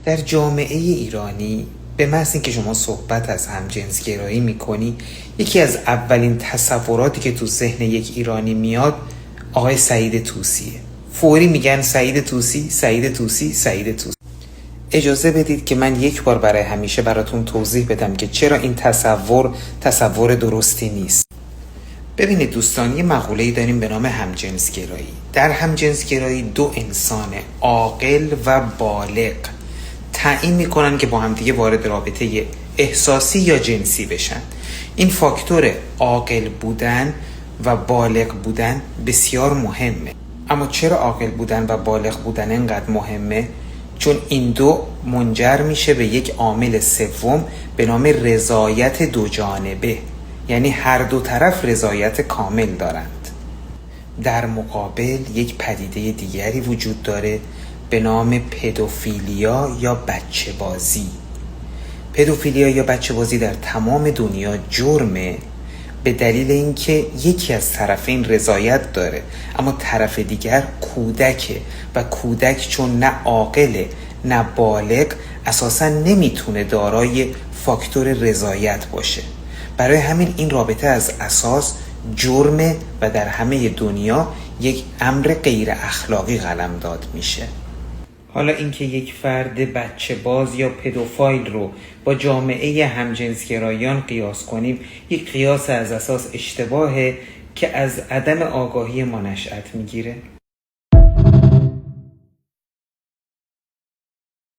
در جامعه ایرانی به محض اینکه شما صحبت از همجنسگرایی میکنی، یکی از اولین تصوراتی که تو ذهن یک ایرانی میاد آقای سعید طوسیه. فوری میگن سعید طوسی، سعید طوسی، سعید طوسی. اجازه بدید که من یک بار برای همیشه براتون توضیح بدم که چرا این تصور درستی نیست. ببینید دوستان، یه مقوله‌ای داریم به نام همجنسگرایی. در همجنسگرایی دو انسان عاقل و بالغ تعیین میکنن که با همدیگه وارد رابطه احساسی یا جنسی بشن. این فاکتور عاقل بودن و بالغ بودن بسیار مهمه. اما چرا عاقل بودن و بالغ بودن اینقدر مهمه؟ چون این دو منجر میشه به یک عامل سوم به نام رضایت دو جانبه، یعنی هر دو طرف رضایت کامل دارند. در مقابل یک پدیده دیگری وجود داره به نام پدوفیلیا یا بچه بازی. پدوفیلیا یا بچه بازی در تمام دنیا جرمه، به دلیل اینکه یکی از طرفین رضایت داره اما طرف دیگر کودکه و کودک چون نه عاقله نه بالغ اساسا نمیتونه دارای فاکتور رضایت باشه. برای همین این رابطه از اساس جرمه و در همه دنیا یک امر غیر اخلاقی قلمداد میشه. حالا اینکه یک فرد بچه باز یا پدوفایل رو با جامعه همجنسگرایان قیاس کنیم، یک قیاس از اساس اشتباهه که از عدم آگاهی ما نشأت میگیره.